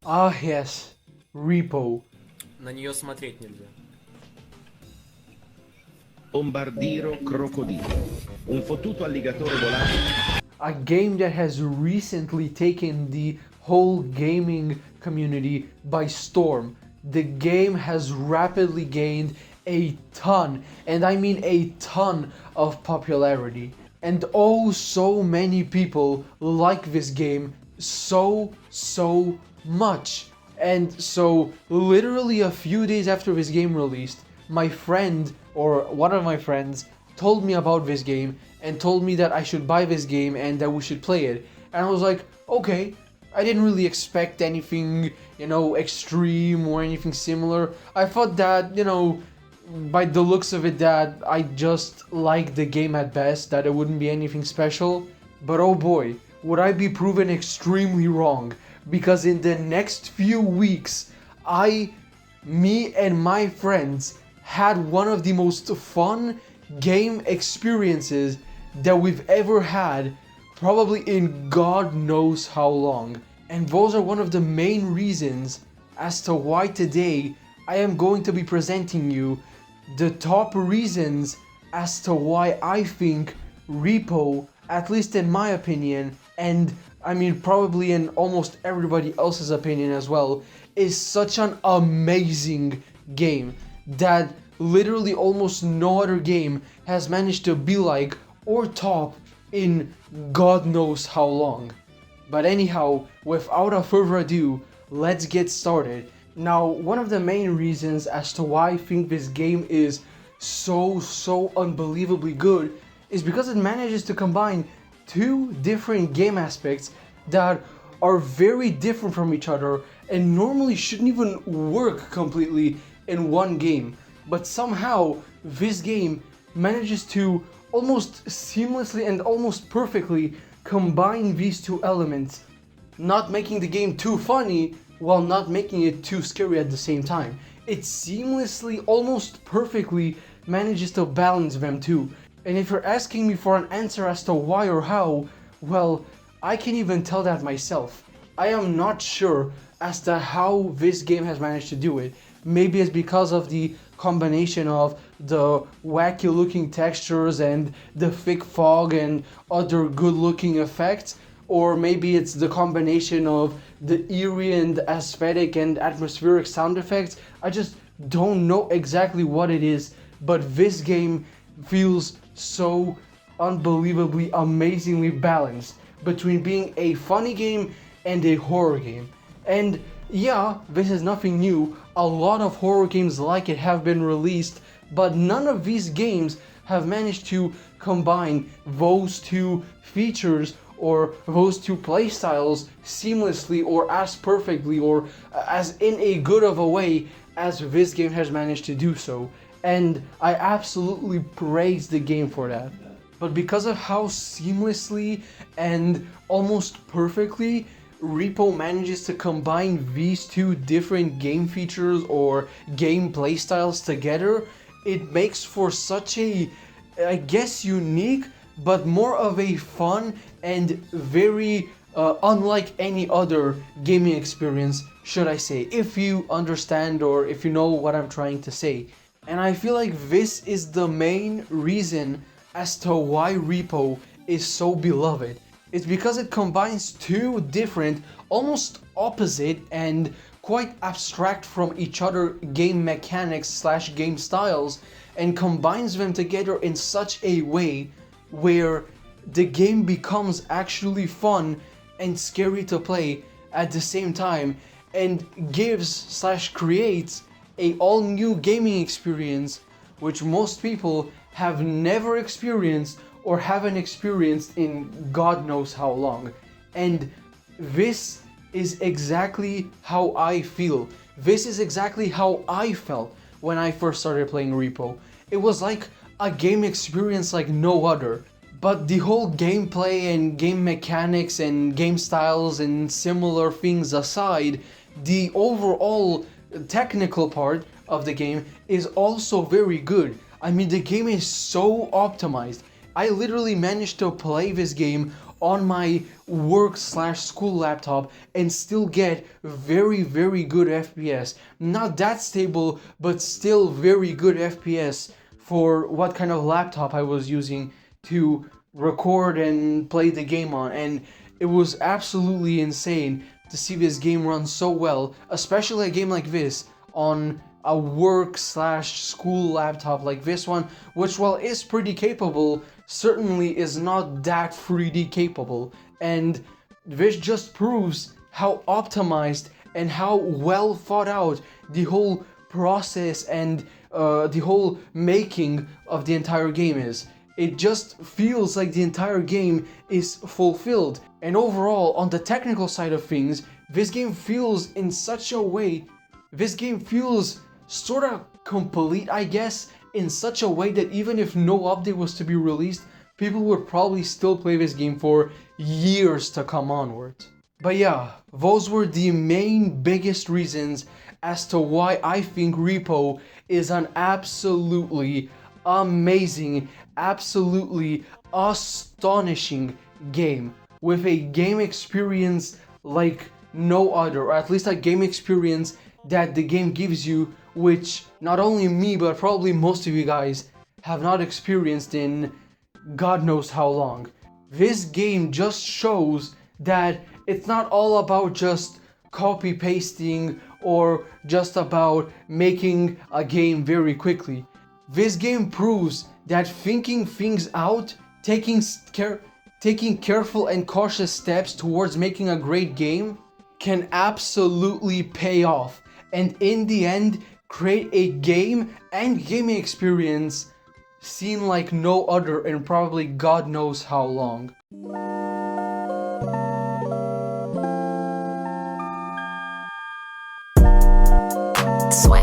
Ah yes, Repo. На нее смотреть нельзя. Bombardiro crocodilo. Un fottuto alligatore volante. A game that has recently taken the whole gaming community by storm. The game has rapidly gained a ton, and I mean a ton, of popularity. And oh, so many people like this game so much. And so, literally a few days after this game released, my friend, or one of my friends, told me about this game and told me that I should buy this game and that we should play it. And I was like, okay. I didn't really expect anything, extreme or anything similar. I thought that, by the looks of it, that I just liked the game at best, that it wouldn't be anything special. But oh boy, would I be proven extremely wrong, because in the next few weeks, me and my friends had one of the most fun game experiences that we've ever had, probably in God knows how long. And those are one of the main reasons as to why today I am going to be presenting you the top reasons as to why I think Repo, at least in my opinion, and I mean probably in almost everybody else's opinion as well, is such an amazing game that literally almost no other game has managed to be like or top in God knows how long. But anyhow, without a further ado, let's get started. Now, one of the main reasons as to why I think this game is so unbelievably good is because it manages to combine two different game aspects that are very different from each other and normally shouldn't even work completely in one game. But somehow, this game manages to almost seamlessly and almost perfectly combine these two elements, not making the game too funny while not making it too scary at the same time. It seamlessly, almost perfectly manages to balance them too. And if you're asking me for an answer as to why or how, well, I can't even tell that myself. I am not sure as to how this game has managed to do it. Maybe it's because of the combination of the wacky looking textures and the thick fog and other good looking effects, or maybe it's the combination of the eerie and aesthetic and atmospheric sound effects. I just don't know exactly what it is, but this game feels so unbelievably amazingly balanced between being a funny game and a horror game. And yeah, this is nothing new. A lot of horror games like it have been released, but none of these games have managed to combine those two features or those two playstyles seamlessly or as perfectly or as in a good of a way as this game has managed to do so. And I absolutely praise the game for that. But because of how seamlessly and almost perfectly Repo manages to combine these two different game features or game playstyles together, it makes for such a, I guess, unique, but more of a fun and very unlike any other gaming experience, should I say, if you understand or if you know what I'm trying to say. And I feel like this is the main reason as to why Repo is so beloved. It's because it combines two different, almost opposite and quite abstract from each other game mechanics slash game styles and combines them together in such a way where the game becomes actually fun and scary to play at the same time and gives slash creates a all new gaming experience which most people have never experienced or haven't experienced in God knows how long. And this is exactly how I feel. This is exactly how I felt when I first started playing Repo. It was like a game experience like no other. But the whole gameplay and game mechanics and game styles and similar things aside, the overall technical part of the game is also very good. I mean, the game is so optimized. I literally managed to play this game on my work/school laptop and still get very good FPS. Not that stable, but still very good FPS for what kind of laptop I was using to record and play the game on. And it was absolutely insane to see this game run so well, especially a game like this on a work/school laptop like this one, which, while is pretty capable, certainly is not that 3D capable. And this just proves how optimized and how well thought out the whole process and the whole making of the entire game is. It just feels like the entire game is fulfilled. And overall, on the technical side of things, this game feels sort of complete, I guess, in such a way that even if no update was to be released, people would probably still play this game for years to come onwards. But yeah, those were the main biggest reasons as to why I think REPO is an absolutely amazing, absolutely astonishing game with a game experience like no other, or at least a game experience that the game gives you, which not only me but probably most of you guys have not experienced in God knows how long. This game just shows that it's not all about just copy pasting or just about making a game very quickly. This game proves that thinking things out, taking careful and cautious steps towards making a great game can absolutely pay off, and in the end create a game and gaming experience seen like no other in probably God knows how long. Sweat.